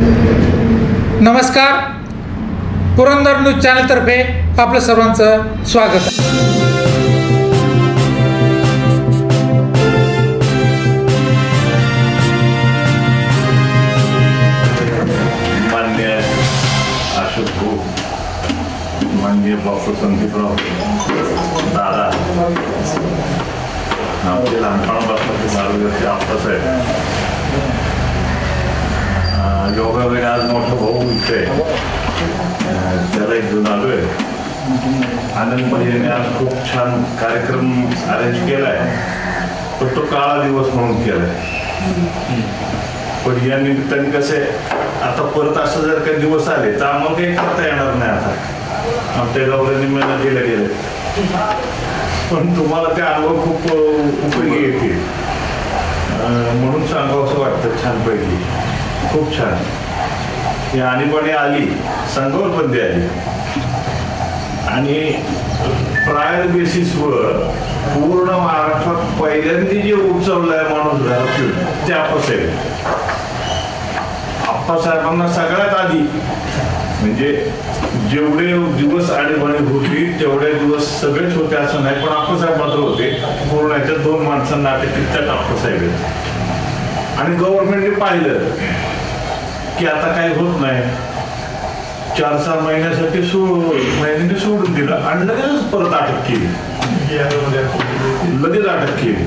नमस्कार, पुरंदर न्यूज चॅनलतर्फे आपलं सर्वांचं स्वागत आहे. मान्य अशोक भाऊ, मान्य डॉक्टर संदीपराव दादा, आमचे लहानपणापासून मार्गदर्शक आप्पासाहेब, योगावेळी आज मोठा भाऊ इथे त्याला एक घेऊन आलोय. आनंद महिने आज खूप छान कार्यक्रम अरेंज केलाय, पण तो काळा दिवस म्हणून केलाय. पण या निमित्ताने कसे आता परत असं जर काही दिवस आले तर आम्हाला काही करता येणार नाही. आता आमच्या गावाला मेहनत दिल्या गेले, पण तुम्हाला ते अनुभव खूप उपयोगी येतील म्हणून सांगावं असं वाटतं. छानपैकी खूप छान ही आणीबाणी आली, संघावर बंदी आली आणि प्रायर बेसिसवर पूर्ण महाराष्ट्रात पहिल्यांदा जे उचललाय माणूस घरातून ते आप्पासाहेब. आप्पासाहेबांना सगळ्यात आधी म्हणजे जेवढे दिवस आणीबाणी होती तेवढे दिवस सगळेच होते असं नाही, पण आप्पासाहेब मात्र होते. पूर्ण याच्यात दोन माणसांना त्यात आप्पासाहेब आहेत. आणि गव्हर्नमेंटने पाहिलं की आता काही होत नाही, 4-6 महिन्यासाठी सोडून दिलं आणि लगेच परत अटक केली. लगेच अटक केली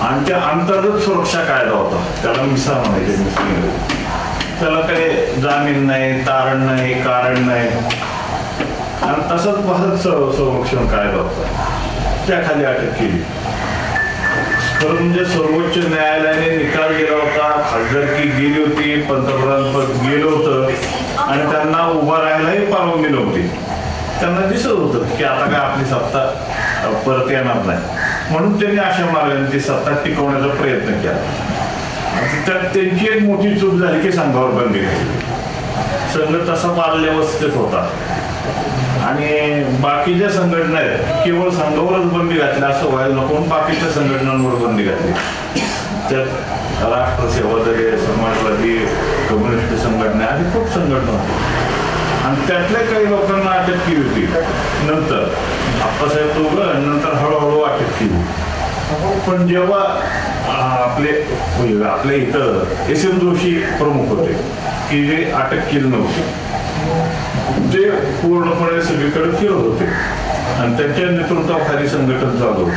आणि त्या अंतर्गत सुरक्षा कायदा होता, त्याला मिसा म्हणायचे. त्याला काही जामीन नाही, तारण नाही, कारण नाही आणि तसंच भारत संरक्षण कायदा होता, त्याखाली अटक केली. खरं म्हणजे सर्वोच्च न्यायालयाने निकाल दिला होता, खासदारकी गेली होती, पंतप्रधान पद गेलं होतं आणि त्यांना उभा राहायलाही परवानगी नव्हती. त्यांना दिसत होतं की आता काय आपली सत्ता परत येणार नाही, म्हणून त्यांनी अशा मार्गाने ती सत्ता टिकवण्याचा प्रयत्न केला. त्यात त्यांची एक मोठी चूक झाली की संघावर बंदी घातली. संघ तसा बाल्यावस्थेत होता आणि बाकीच्या संघटना आहेत केवळ संघावरच बंदी घातली असं व्हायला नको, बाकीच्या संघटनांवर बंदी घातली. त्यात राष्ट्र सेवा दल, समाजवादी, कम्युनिस्ट संघटना आणि खूप संघटना होत्या आणि त्यातल्या काही लोकांना अटक केली होती. नंतर आप्पासाहेब दोघं नंतर हळूहळू अटक केली. पण जेव्हा आपल्या इथं एस एम जोशी प्रमुख होते की जे अटक केली नव्हती, ते पूर्णपणे सगळीकडे फिरत होते आणि त्यांच्या नेतृत्वाखाली संघटन चालू होतं.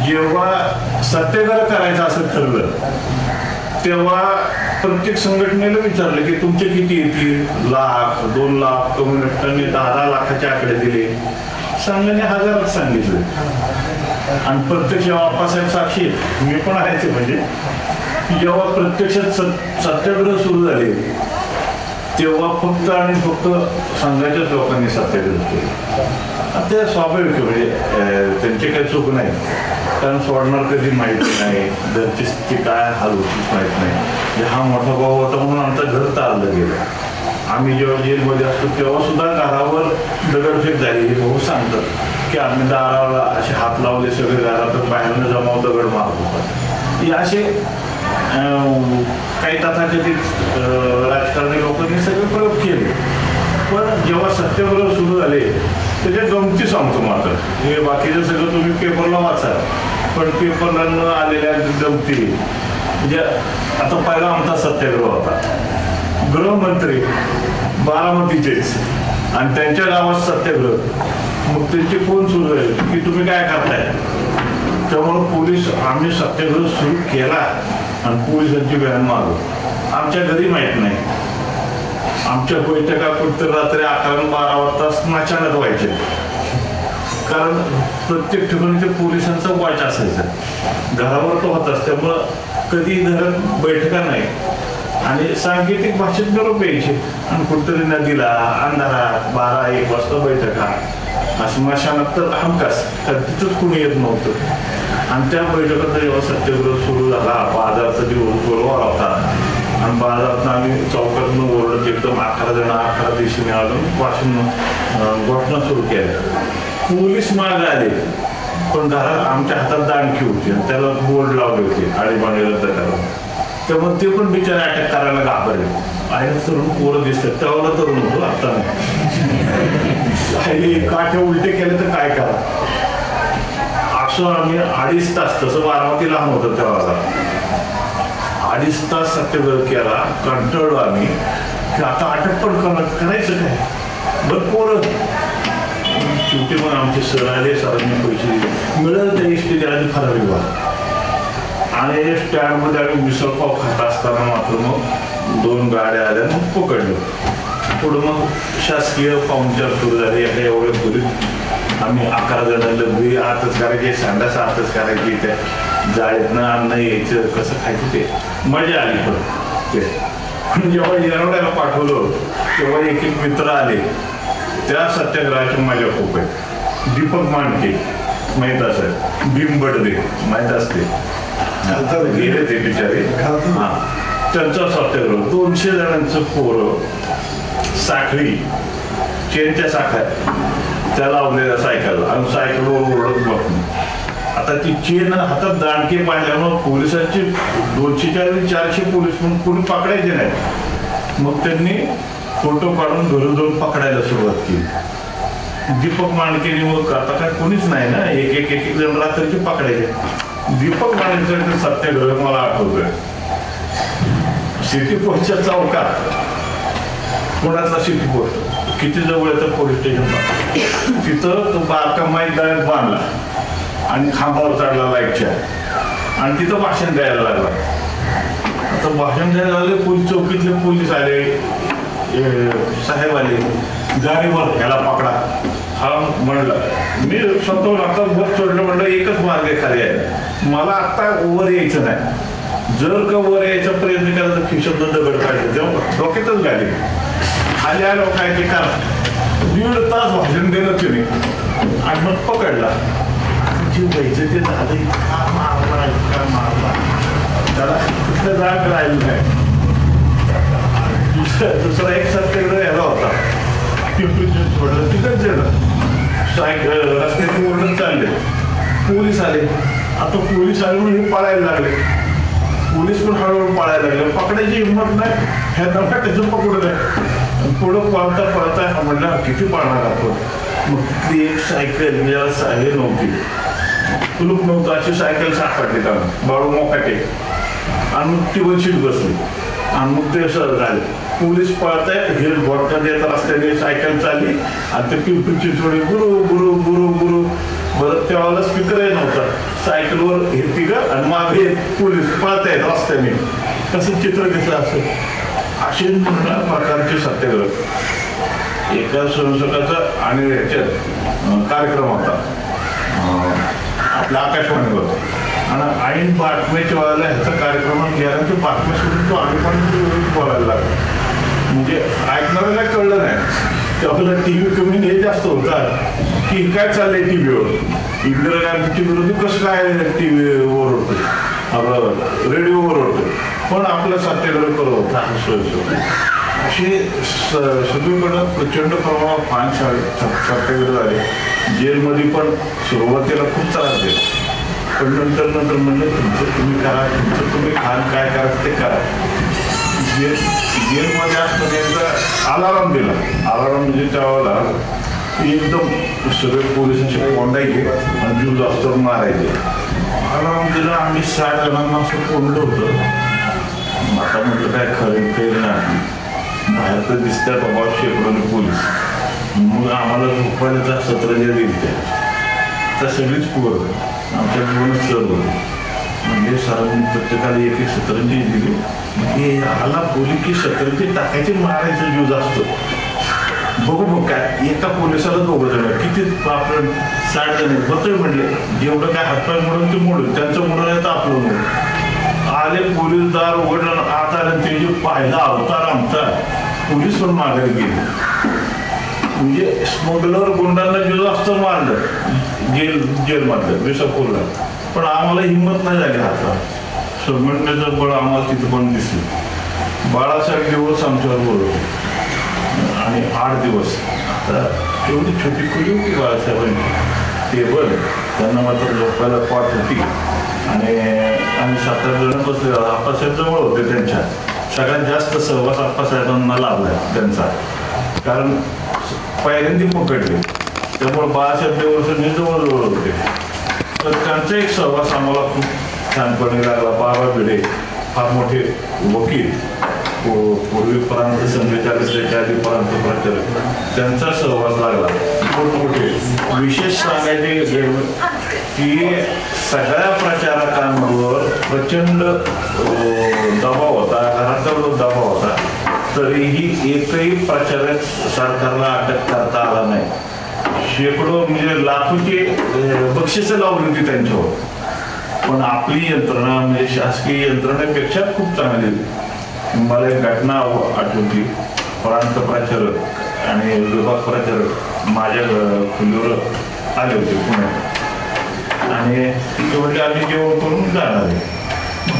जेव्हा सत्याग्रह करायचं असं ठरलं तेव्हा प्रत्येक संघटनेला विचारलं की तुमचे किती येतील, 1,00,000, 2,00,000, कम्युनिस्टांनी 10-10 लाखाचे आकडे दिले, संघाने 1000 सांगितले. आणि प्रत्यक्ष आप्पासाहेब साक्षी, मी पण आहे ते, म्हणजे जेव्हा प्रत्यक्षात सत्याग्रह सुरू झाले तेव्हा फक्त आणि फक्त संघाच्याच लोकांनी सत्याग्रह केले. ते स्वाभाविक आहे, म्हणजे त्यांची काही चूक नाही, कारण सोडणार कधी माहिती नाही, घरची स्थिती काय हाल होतीच माहीत नाही. म्हणजे हा मोठा भाऊ होता म्हणून आमचं घर तारलं गेलं. आम्ही जेव्हा जेलमध्ये असतो तेव्हा सुद्धा घरावर दगडफेक झाली. हे भाऊ सांगतात की आम्ही दाराला असे हात लावले, सगळे घरातून बाहेरनं जमाव दगड मारत होता. हे असे काही तथाकथित राजकारणी लोकांनी सगळे प्रयोग केले. पण जेव्हा सत्याग्रह सुरू झाले त्याच्या गमती सांगतो मात्र, हे बाकीचं सगळं तुम्ही पेपरला वाचा, पण पेपरला न आलेल्या गमती म्हणजे आता पहिला आमचा सत्याग्रह होता, गृहमंत्री बारामतीचेच आणि त्यांच्या गावात सत्याग्रह. मग त्यांचे फोन सुरू झाले की तुम्ही काय करताय, त्यामुळं पोलीस, आम्ही सत्याग्रह सुरू केला आणि पोलिसांची बॅन मारलो. आमच्या घरी माहीत नाही, आमच्या बैठका कुठं रात्री 11-12 वाजता स्मशानात व्हायचे, कारण प्रत्येक ठिकाणी ते पोलिसांचा वाच असायचा, घरावर तो होताच. त्यामुळं कधी घरात बैठका नाही आणि सांकेतिक भाषेत निरोप यायचे आणि कुठतरी नदीला अंधारात 12-1 वाजता बैठका, स्मशानात तर हमखास, तर तिथंच कुणी येत नव्हतं. आणि त्या बैठकाचा जेव्हा सत्याग्रह सुरू झाला, बाजारचा दिवस गुरुवार होता आणि बाजारातून आम्ही चौकातून ओरडत एकदम 11 जण 11 दिवशी आलो, वाचून घोषणा सुरू केल्या. पोलीस मागे आले, पण घरात आमच्या हातात दांडकी होती आणि त्याला बोर्ड लावले होते, आणीबाणी रद्द करा. त्यामुळे ते पण बिचारे अटॅक करायला घाबरले. आहे तरुण पोरं दिसतात, त्यावेळेला तरुण होतो, आता नाही. काठे उलटे केले तर काय करा. असं आम्ही 2.5 तास, तसं बारामती लहान होतं तेव्हा, 2.5 तास सत्याग्रह केला. कंटाळलो आम्ही की आता अटक पण करायचं काय. बरं पोरं शेवटी मग आमचे सर आले, सरांनी पैसे दिले, मिळालं त्या एसटी आधी फरारी व्हा. आणि स्टँडमध्ये आम्ही मिसळपाव खात असताना मात्र मग 2 गाड्या आल्या, मग पकडलं. पुढं मग शासकीय पाहुणचार सुरू झाले. एका एवढ्या पुरीत आम्ही 11 जण लग्न आतच करायचे, संडास आतच करायची, त्या जाळीतनं अन्न यायचं, कसं खायचं ते मजा आली. पण ते जेव्हा येरवड्याला पाठवलं तेव्हा एक मित्र आले. त्या सत्याग्रहाची मजा खूप आहे. दीपक मांडके माहीत असेल, भीम बडदे माहीत असते, गेले ते बिचारे. हां, त्यांचा सत्याग्रह 200 जणांचं पोरं साखळी चेनच्या साखर त्या लावलेल्या सायकल आणि सायकलवर ओढत बघून. आता ती चेन हातात दांडके पाहिल्यानं पोलिसांची 200-400 पोलीस पण कोणी पकडायचे नाही. मग त्यांनी फोटो काढून घरून जाऊन पकडायला सुरुवात केली. दीपक मांडकेने मग आता काय कोणीच नाही ना, एक जण रात्रीचे पकडायचे. दीपक मांडकेचा सत्याग्रह मला आठवतोय. सिटी पोस्टच्या चौकात, पुण्यातला सिटी पोस्ट किती जवळ येतं पोलीस स्टेशन, तिथं तो बारका माईक डायरेक्ट बांधला आणि खांबावर चढला लाईटच्या, आणि तिथं भाषण द्यायला लागला. आता भाषण द्यायला लागले, पोलीस चौकीतले पोलीस आले, साहेब आले, गाडीवर ह्याला पकडा. हा म्हणला, मी स्वतःहून आता वर चढलं, म्हणलं एकच मार्ग खाली आहे, मला आता वर यायचं नाही. जर का वर यायचा प्रयत्न केला तर खिशातून दगड काढले, तेव्हा डोक्यातच गाडी खाली आलो. काय ते करा, 1.5 तास भाषण दिलं तिने आणि मग पकडला. जे व्हायचं ते झालं, इतका मारला त्याला, तिथलं राग राहिलं नाही. दुसरा एक सत्याग्रह यायला होता, पिंपरी तिथंच गेलं, सायकल रस्त्यातून ओढून चालले, पोलीस आले. आता पोलीस आले म्हणून हे पळायला लागले, पोलीस पण हळूहळू पळायला लागले. पकडायची हिंमत नाही, ह्या दमका त्याचं पकडू नये. पुढं पळता म्हणलं किती पळणार आपण. मग तिथली एक सायकल हे नव्हती, कुलूप नव्हतं, अशी सायकल सापडली त्याला, बाळू मोकाटे, आणि मग ती वंशीत बसली. आणि मग ते सर झाले, पोलीस पळतायत, हे भोटका देत रस्त्याने सायकल चालली, आणि ते पिंपरीची थोडी गुरु गुरु गुरु गुरु. बरं तेव्हा स्पीकरही नव्हता, सायकलवर हे तिघं आणि मागे पोलीस पळतायत रस्त्याने. कसं चित्र दिसलं असेल. असे प्रकारचे सत्याग्रह. एका स्वयंसेवकाचा आणि याच्यात कार्यक्रम होता आपल्या आकाशवाणीवर, आणि ऐन बातम्याच्या वेळेला ह्याचा कार्यक्रम गेला, ते बातम्या सोडून तो आम्ही पण बोलायला लागला. म्हणजे ऐकणाऱ्याला कळलं नाही. त्यावेळेला टी व्ही कमी हे जास्त होतात की काय चाललंय टी व्हीवर, इंदिरा गांधीची विरोधी कसं काय टी व्हीवर होतं, आपलं रेडिओवर होतं, पण आपलं सत्याग्रह करत होता. असे सगळीकडं प्रचंड प्रमाणात फान सत्याग्रह झाले. जेलमध्ये पण सुरुवातीला खूप त्रास दिला, पण नंतर म्हणलं तुमचं तुम्ही करा, तुमचं तुम्ही खान काय करायचं ते करा. जेलमध्ये असताना त्यांचा अलाराम दिला. अलाराम म्हणजे त्यावेळेला एकदम सगळे पोलिसांचे कोंडायचे आणि जीव जास्त मारायचे. अलाराम दिला, आम्ही 60 जणांना असं कोंडलं होतं. आता म्हटलं काय खरं काही नाही, बाहेर तर दिसतात बाबा शेकडोने पोलीस. मग आम्हाला झोपायला 17 दिली त्या सगळीच पोरं आमच्या जीवनच सर होते. म्हणजे सरांनी प्रत्येकाला एक सतरंजी दिली. हे आला बोली की सतरंजी टाकायचे, मारायचं जीव जास्त. बघू मग काय, एका पोलिसाला 2 जण, किती आपण 60 जण होतोय म्हणले. जेवढं काय हातपाय मोडून ते मोडून, त्यांचं मोडून येतं आपलं मोडून. आले पोलीस, दार उघडलं, आत आलं, ते जे पाहिला अवतार आमचा, पोलीस पण माघारी गेले. म्हणजे स्मगलर गुंडांना जीव जास्त मारलं जेलमधलं विसापूरला. पण आम्हाला हिंमत नाही झाली हातात, संघटनेचं बळ आम्हाला तिथं पण दिसलं. 12 दिवस आमच्यावर बोलवले आणि 8 दिवस. आता एवढी छोटी खोली होती बाळासाहेबांची, टेबल, त्यांना मात्र झोपायला पाठ होती. आणि आम्ही 7-8 जण बसले. आप्पासाहेब जवळ होते, त्यांच्या सगळ्यात जास्त सहवास आप्पासाहेबांना लाभला त्यांचा, कारण पहिल्यांदी पकडले, त्यामुळे बाळासाहेब देवरसंनी जवळजवळ होते. तर त्यांचा एक सहवास आम्हाला खूप छानपणे लागला. बाबा भिडे फार मोठे वकील, पूर्वीपर्यंत संघचालित त्याच्या आधी प्रांत प्रचारक, त्यांचा सहवास लागला. मोठमोठे विशेष सांगायचे की सगळ्या प्रचारकांवर प्रचंड दबाव होता, घराचा दबाव होता, तरीही एकही प्रचारक सरकारला अटक करता आला नाही. शेकडो म्हणजे लाखोची बक्षिसं लावली होती त्यांच्यावर, पण आपली यंत्रणा म्हणजे शासकीय यंत्रणेपेक्षा खूप चांगली होती. मला एक घटना आठवती. प्रांत प्रचारक आणि विभाग प्रचारक माझ्या खोलीवर आले होते पुण्यात, आणि ते म्हणजे आम्ही जेवण करून जाणार आहे.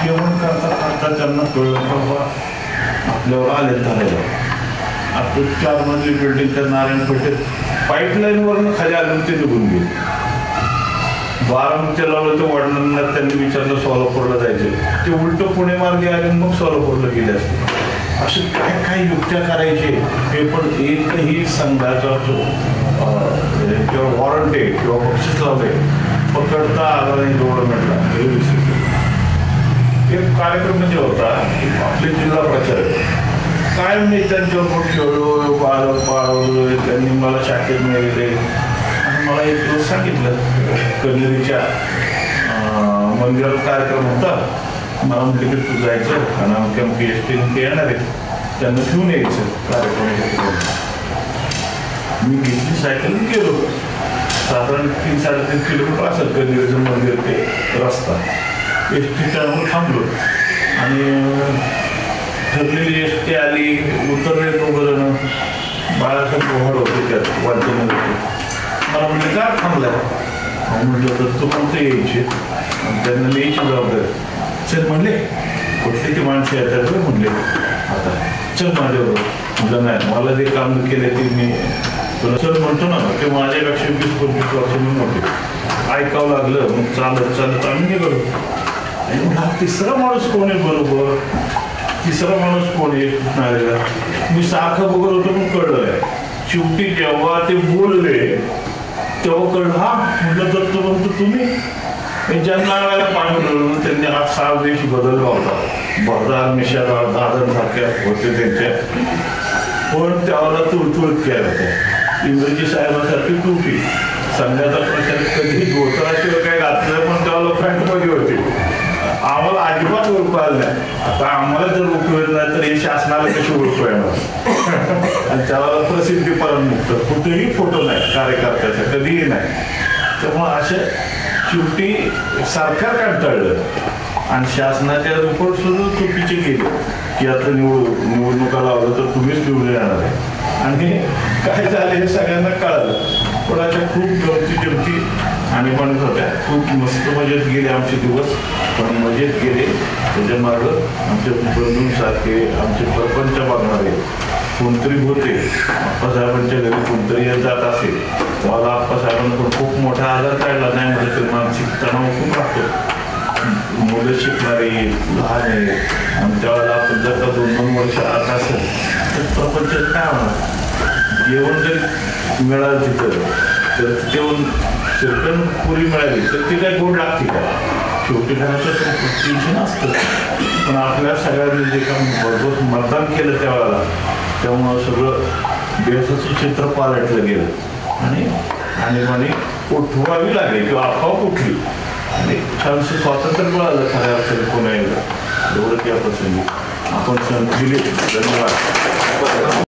जेवण करता करता त्यांना कळलं बाबा आपल्यावर आले धरायला. आपलं 4 मजली बिल्डिंगच्या नारायणपेठेत पाईपलाईनवरून खाली आलं ते निघून गेले. बारामतीला लावलं तर वडिलांना त्यांनी विचारलं सोलापूरला जायचं, ते उलट पुणे मार्गे आले मग सोलापूरला गेले असते. असे काय काय युक्त्या करायचे हे, पण एकही संघाचा किंवा वॉरंटे किंवा बक्षीस लावले पकडता आला नाही गव्हर्नमेंटला. हे विशेष एक कार्यक्रम म्हणजे होता आपले जिल्हा प्रचारक काय नेत्यांच्यावर खेळलो पाळवलं, त्यांनी मला शाखेत मिळले. आणि मला एक दिवस सांगितलं कनेरीच्या मंदिरात कार्यक्रम होता, मला म्हटलं की तू जायचं आणि अमक्या PhD ते येणार आहे, त्यांना घेऊन यायचं कार्यक्रम. मी घेतली सायकल गेलो. साधारण 3-3.5 किलोमीटर असेल कनेरीचं मंदिर ते रस्ता. SD स्टँडवर थांबलो आणि ठरलेली SD आली, उतरले 2 जण. बाळासाहेब पोहड होते त्यात वाटत. मला म्हणजे काय थांबलाय म्हटलं तर तू कोणते यायचे, त्यांना यायची जबाबदारी. चल म्हणले कुठले ती माणसं येतात म्हणले, आता चल माझ्याबरोबर. म्हटलं नाही, मला जे काम केले ते मी तुला चल म्हणतो ना, ते माझ्यापेक्षा 20-25 वर्ष मी मोठे. ऐकावं लागलं. मग चालत चालत आम्ही गेलो. आणि म्हटलं तिसरा माणूस कोण आहे बरोबर, तिसरा माणूस कोण आहे. मी सारखं बघत होतो पण कळलं नाही. शेवटी जेव्हा ते बोलले तेव्हा कळलं. हा म्हटलं तर तो म्हणतो तुम्ही जन्माला पाणी. त्यांनी हा 6 देश बदलला होता. भरदार मिशा दादरसारख्या होते त्यांच्या, पण त्याला तुळतुळत केला होता. इंग्रजी साहेबांसारखी टोपी. संघाचा प्रचार कधी धोतराशिवाय काय घातलं, पण त्याला पॅन्टमध्ये होते. आम्हाला अजिबात ओळखू आलं नाही. आता आम्हाला जर ओळखू येत नाही तर हे शासनाला कशी ओळखू येणार. आणि त्याला प्रसिद्धी परममुक्त, कुठेही फोटो नाही कार्यकर्त्याचा, कधीही नाही. त्यामुळे अशा शेवटी सरकार कंटाळलं आणि शासनाच्या रिपोर्ट सुद्धा चुकीचे गेले की आता निवडणुका लावलं तर तुम्हीच निवडून येणार आहे. आणि काय झालं हे सगळ्यांना कळालं. पण अशा खूप गमती आणीबाणीत होत्या. खूप मस्त मजेत गेले आमचे दिवस, पण मजेत गेले. त्याच्या मागं आमचे बंधूंसारखे आमचे प्रपंच बघणारे कोणतरी होते. आप्पासाहेबांच्या घरी कोणतरी येत जात असेल तेव्हा आप्पासाहेबांना पण खूप मोठा आजार काढला नाही म्हणजे तर मानसिक तणाव खूप राहतो. मुलं शिकणारी लहान आहे आणि त्यावेळेला आपण जर का 2-2 वर्ष आत असेल तर प्रपंचात काय होणार. जेवण जरी मिळालं तिथं तर जेवण चिरकण पुरी मिळाली तर ती काय गोड लागते का. शेवटी घराचं टेन्शन असतं. पण आपल्या सगळ्यांनी जे काम भरपूर मतदान केलं त्यावेळेला, त्यामुळं सगळं देशाचं चित्र पालटलं गेलं आणि आणीबाणी उठवावी लागेल किंवा आपोआप उठली आणि छानसं स्वातंत्र्य मिळालं खऱ्या अर्थाने पुन्हा एकदा. एवढं त्या प्रसंगी आपण संधी दिली. धन्यवाद.